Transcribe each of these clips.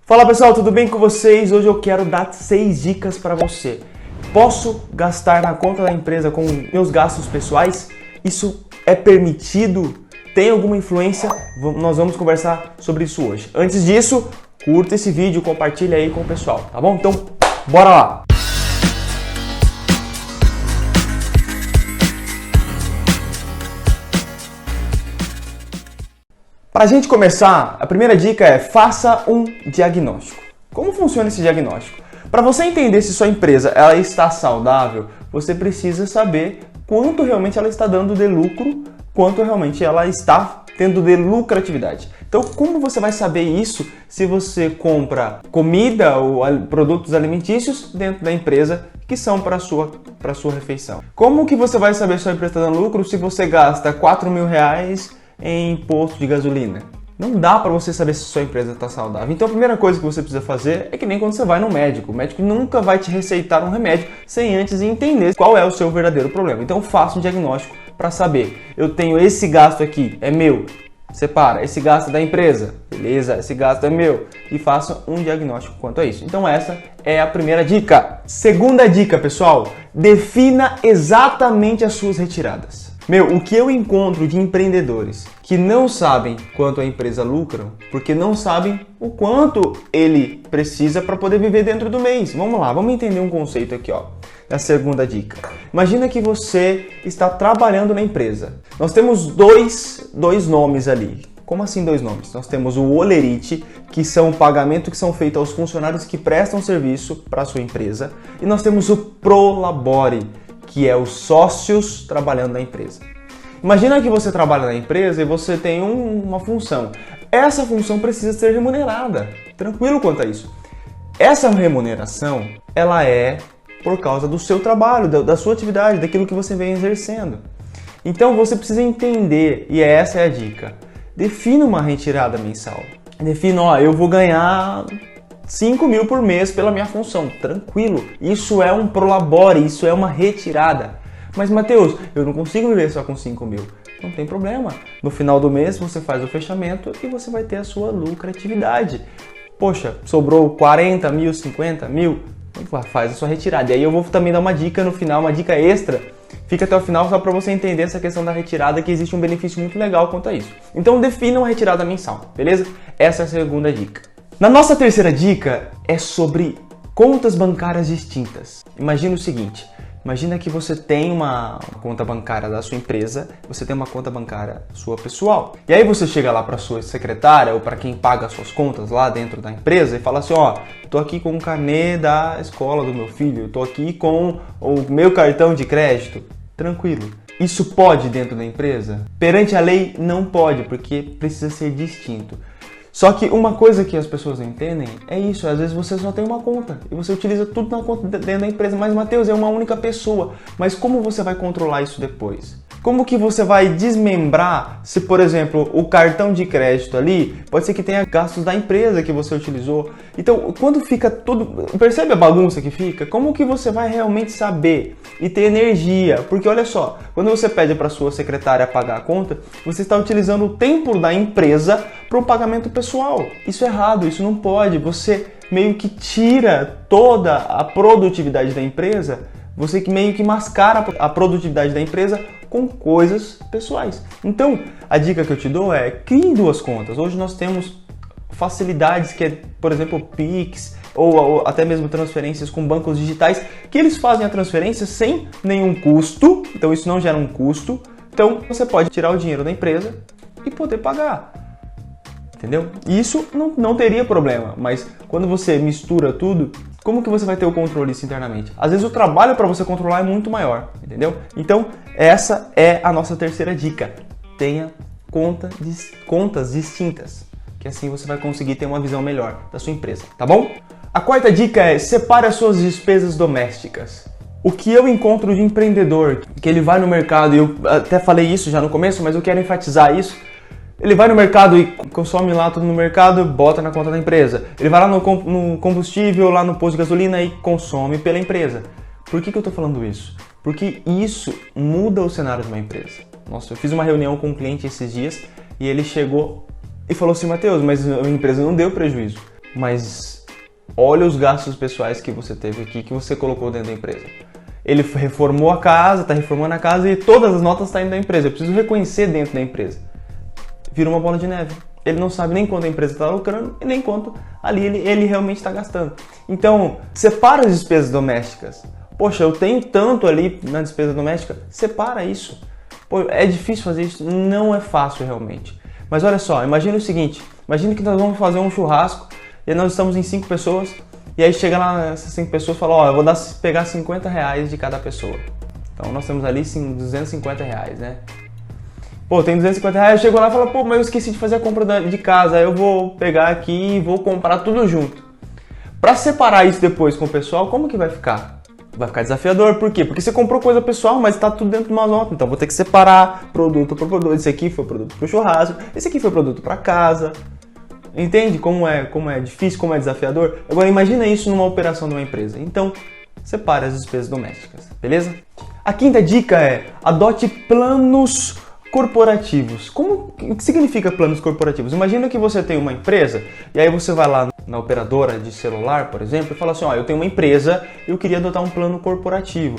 Fala pessoal, tudo bem com vocês? Hoje eu quero dar 6 dicas para você. Posso gastar na conta da empresa com meus gastos pessoais? Isso é permitido? Tem alguma influência? Nós vamos conversar sobre isso hoje. Antes disso, curta esse vídeo, compartilha aí com o pessoal, tá bom? Então, bora lá! Para a gente começar, a primeira dica é faça um diagnóstico. Como funciona esse diagnóstico? Para você entender se sua empresa ela está saudável, você precisa saber quanto realmente ela está dando de lucro, quanto realmente ela está tendo de lucratividade. Então, como você vai saber isso se você compra comida ou produtos alimentícios dentro da empresa que são para a sua refeição? Como que você vai saber se sua empresa está dando lucro se você gasta R$4.000 em posto de gasolina? Não dá para você saber se sua empresa está saudável. Então a primeira coisa que você precisa fazer é que nem quando você vai no médico. O médico nunca vai te receitar um remédio sem antes entender qual é o seu verdadeiro problema. Então faça um diagnóstico para saber. Eu tenho esse gasto aqui, é meu. Separa, esse gasto é da empresa. Beleza, esse gasto é meu. E faça um diagnóstico quanto a isso. Então essa é a primeira dica. Segunda dica, pessoal. Defina exatamente as suas retiradas. O que eu encontro de empreendedores que não sabem quanto a empresa lucra, porque não sabem o quanto ele precisa para poder viver dentro do mês. Vamos lá, vamos entender um conceito aqui, ó. Na segunda dica. Imagina que você está trabalhando na empresa. Nós temos dois nomes ali. Como assim dois nomes? Nós temos o Olerite, que são pagamentos que são feitos aos funcionários que prestam serviço para a sua empresa. E nós temos o Prolabore, que é os sócios trabalhando na empresa. Imagina que você trabalha na empresa e você tem uma função. Essa função precisa ser remunerada. Tranquilo quanto a isso. Essa remuneração, ela é por causa do seu trabalho, da sua atividade, daquilo que você vem exercendo. Então você precisa entender, e essa é a dica. Defina uma retirada mensal. Defina, eu vou ganhar 5.000 por mês pela minha função. Tranquilo, isso é um prolabore, isso é uma retirada. Mas Matheus, eu não consigo viver só com 5.000. Não tem problema. No final do mês você faz o fechamento e você vai ter a sua lucratividade. Poxa, sobrou 40.000, 50.000, faz a sua retirada. E aí eu vou também dar uma dica no final, uma dica extra. Fica até o final só para você entender essa questão da retirada, que existe um benefício muito legal quanto a isso. Então defina uma retirada mensal, beleza? Essa é a segunda dica. Na nossa terceira dica é sobre contas bancárias distintas. Imagina o seguinte, imagina que você tem uma conta bancária da sua empresa, você tem uma conta bancária sua pessoal. E aí você chega lá para sua secretária ou para quem paga as suas contas lá dentro da empresa e fala assim, ó, tô aqui com o carnê da escola do meu filho, tô aqui com o meu cartão de crédito. Tranquilo. Isso pode dentro da empresa? Perante a lei não pode, porque precisa ser distinto. Só que uma coisa que as pessoas não entendem é isso, às vezes você só tem uma conta e você utiliza tudo na conta dentro da empresa, mas Matheus, é uma única pessoa, mas como você vai controlar isso depois? Como que você vai desmembrar se, por exemplo, o cartão de crédito ali, pode ser que tenha gastos da empresa que você utilizou. Então, quando fica tudo... Percebe a bagunça que fica? Como que você vai realmente saber e ter energia? Porque olha só, quando você pede para sua secretária pagar a conta, você está utilizando o tempo da empresa para o pagamento pessoal. Isso é errado, isso não pode. Você meio que tira toda a produtividade da empresa, você que meio que mascara a produtividade da empresa com coisas pessoais. Então, a dica que eu te dou é crie 2 contas. Hoje nós temos facilidades que é, por exemplo, Pix ou até mesmo transferências com bancos digitais, que eles fazem a transferência sem nenhum custo. Então, isso não gera um custo. Então, você pode tirar o dinheiro da empresa e poder pagar. Entendeu? Isso não teria problema, mas quando você mistura tudo, como que você vai ter o controle disso internamente? Às vezes o trabalho para você controlar é muito maior, entendeu? Então, essa é a nossa terceira dica. Tenha contas distintas, que assim você vai conseguir ter uma visão melhor da sua empresa, tá bom? A quarta dica é separe as suas despesas domésticas. O que eu encontro de empreendedor, que ele vai no mercado, e eu até falei isso já no começo, mas eu quero enfatizar isso. Ele vai no mercado e consome lá tudo no mercado, bota na conta da empresa. Ele vai lá no combustível, lá no posto de gasolina e consome pela empresa. Por que eu estou falando isso? Porque isso muda o cenário de uma empresa. Nossa, eu fiz uma reunião com um cliente esses dias e ele chegou e falou assim, Matheus, mas a minha empresa não deu prejuízo. mas olha os gastos pessoais que você teve aqui, que você colocou dentro da empresa. Ele reformou a casa, está reformando a casa e todas as notas estão indo da empresa. Eu preciso reconhecer dentro da empresa. Vira uma bola de neve. Ele não sabe nem quanto a empresa está lucrando e nem quanto ali ele realmente está gastando. Então, separa as despesas domésticas. Poxa, eu tenho tanto ali na despesa doméstica. Separa isso. Pô, é difícil fazer isso? Não é fácil realmente. Mas olha só, imagine o seguinte. Imagine que nós vamos fazer um churrasco e nós estamos em 5 pessoas. E aí chega lá essas 5 pessoas e fala, ó, eu vou pegar R$50 de cada pessoa. Então nós temos ali R$250, né? Pô, tem R$250, eu chego lá e falo, pô, mas eu esqueci de fazer a compra de casa, aí eu vou pegar aqui e vou comprar tudo junto. Pra separar isso depois com o pessoal, como que vai ficar? Vai ficar desafiador, por quê? Porque você comprou coisa pessoal, mas tá tudo dentro de uma nota, então vou ter que separar produto por produto. Esse aqui foi produto pro churrasco, esse aqui foi produto pra casa. Entende como é difícil, como é desafiador? Agora imagina isso numa operação de uma empresa. Então, separe as despesas domésticas, beleza? A quinta dica é adote planos corporativos. O que significa planos corporativos? Imagina que você tem uma empresa e aí você vai lá na operadora de celular, por exemplo, e fala assim, ó, eu tenho uma empresa e eu queria adotar um plano corporativo.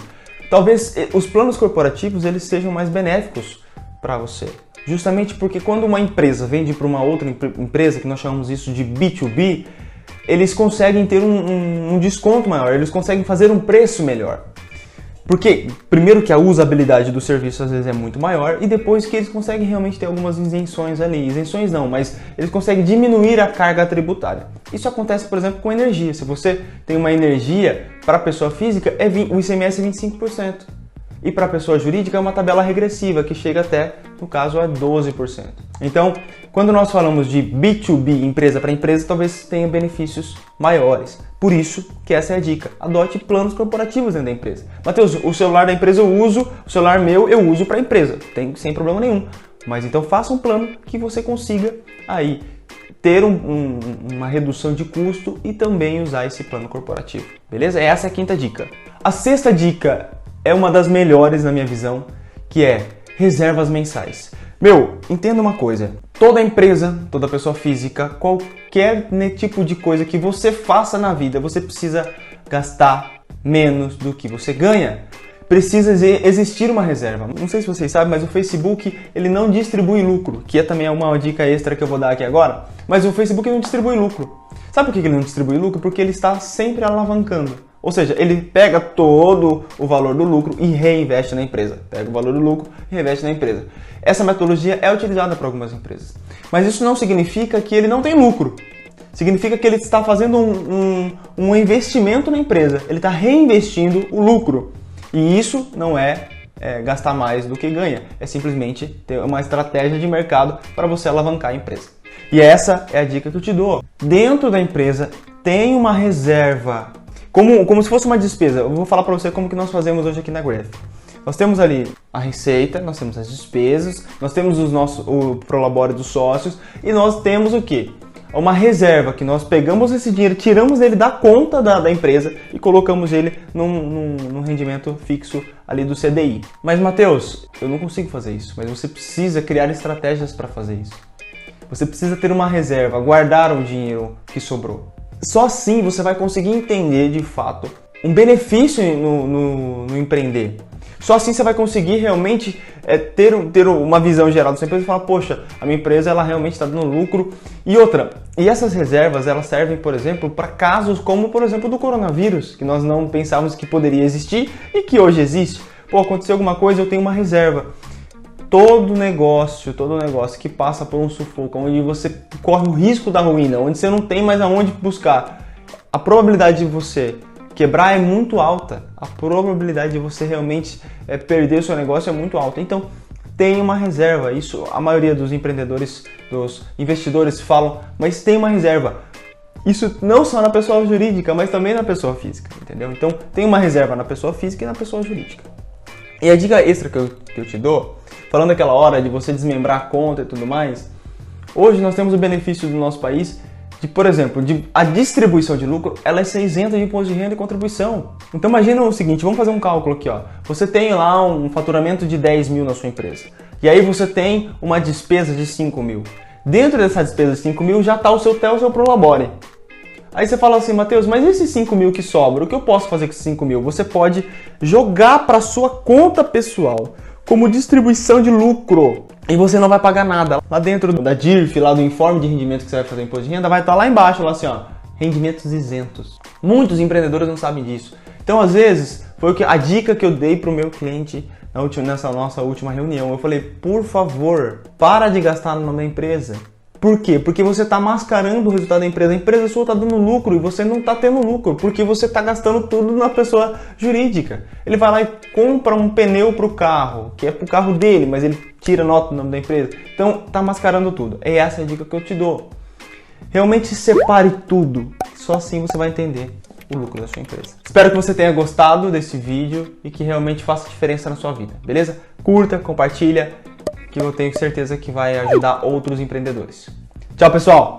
Talvez os planos corporativos eles sejam mais benéficos para você. Justamente porque quando uma empresa vende para uma outra empresa, que nós chamamos isso de B2B, eles conseguem ter um desconto maior, eles conseguem fazer um preço melhor. Porque, primeiro que a usabilidade do serviço às vezes é muito maior e depois que eles conseguem realmente ter algumas isenções ali. Isenções não, mas eles conseguem diminuir a carga tributária. Isso acontece, por exemplo, com energia. Se você tem uma energia para a pessoa física, o ICMS é 25%. E para a pessoa jurídica é uma tabela regressiva que chega até, no caso, a 12%. Então, quando nós falamos de B2B, empresa para empresa, talvez tenha benefícios maiores. Por isso que essa é a dica. Adote planos corporativos dentro da empresa. Matheus, o celular da empresa eu uso, o celular meu eu uso para a empresa. Sem problema nenhum. Mas então faça um plano que você consiga aí ter uma redução de custo e também usar esse plano corporativo. Beleza? Essa é a quinta dica. A sexta dica é uma das melhores na minha visão, que é reservas mensais. Entenda uma coisa, toda empresa, toda pessoa física, qualquer tipo de coisa que você faça na vida, você precisa gastar menos do que você ganha. Precisa existir uma reserva. Não sei se vocês sabem, mas o Facebook ele não distribui lucro, que também é uma dica extra que eu vou dar aqui agora, mas o Facebook não distribui lucro. Sabe por que ele não distribui lucro? Porque ele está sempre alavancando. Ou seja, ele pega todo o valor do lucro e reinveste na empresa. Pega o valor do lucro e reinveste na empresa. Essa metodologia é utilizada por algumas empresas. Mas isso não significa que ele não tem lucro. Significa que ele está fazendo um investimento na empresa. Ele está reinvestindo o lucro. E isso não é gastar mais do que ganha. É simplesmente ter uma estratégia de mercado para você alavancar a empresa. E essa é a dica que eu te dou. Dentro da empresa tem uma reserva. Como se fosse uma despesa. Eu vou falar para você como que nós fazemos hoje aqui na Graph. Nós temos ali a receita, nós temos as despesas, nós temos o prolabore dos sócios e nós temos o quê? Uma reserva que nós pegamos esse dinheiro, tiramos ele da conta da empresa e colocamos ele num rendimento fixo ali do CDI. Mas Matheus, eu não consigo fazer isso, mas você precisa criar estratégias para fazer isso. Você precisa ter uma reserva, guardar o dinheiro que sobrou. Só assim você vai conseguir entender de fato um benefício no empreender. Só assim você vai conseguir realmente ter uma visão geral da sua empresa e falar, poxa, a minha empresa ela realmente está dando lucro. E essas reservas elas servem, por exemplo, para casos como, por exemplo, do coronavírus, que nós não pensávamos que poderia existir e que hoje existe. Pô, aconteceu alguma coisa, eu tenho uma reserva. Todo negócio que passa por um sufoco, onde você corre o risco da ruína, onde você não tem mais aonde buscar, a probabilidade de você quebrar é muito alta, a probabilidade de você realmente perder o seu negócio é muito alta. Então, tem uma reserva. Isso a maioria dos empreendedores, dos investidores falam, mas tem uma reserva. Isso não só na pessoa jurídica, mas também na pessoa física, entendeu? Então, tem uma reserva na pessoa física e na pessoa jurídica. E a dica extra que eu te dou, falando aquela hora de você desmembrar a conta e tudo mais, hoje nós temos o benefício do nosso país de, por exemplo, a distribuição de lucro, ela é isenta de imposto de renda e contribuição. Então imagina o seguinte, vamos fazer um cálculo aqui, ó. Você tem lá um faturamento de 10 mil na sua empresa, e aí você tem uma despesa de 5 mil. Dentro dessa despesa de 5 mil já está o seu prolabore. Aí você fala assim, Matheus, mas e esses 5 mil que sobram? O que eu posso fazer com esses 5 mil? Você pode jogar para sua conta pessoal como distribuição de lucro. E você não vai pagar nada. Lá dentro da DIRF, lá do informe de rendimento que você vai fazer imposto de renda, vai estar lá embaixo, lá assim, ó, rendimentos isentos. Muitos empreendedores não sabem disso. Então, às vezes, foi a dica que eu dei para o meu cliente nessa nossa última reunião. Eu falei, por favor, para de gastar no nome da empresa. Por quê? Porque você está mascarando o resultado da empresa. A empresa sua está dando lucro e você não está tendo lucro, porque você está gastando tudo na pessoa jurídica. Ele vai lá e compra um pneu para o carro, que é para o carro dele, mas ele tira nota do nome da empresa. Então, está mascarando tudo. E essa é a dica que eu te dou. Realmente separe tudo. Só assim você vai entender o lucro da sua empresa. Espero que você tenha gostado desse vídeo e que realmente faça diferença na sua vida, beleza? Curta, compartilha, que eu tenho certeza que vai ajudar outros empreendedores. Tchau, pessoal!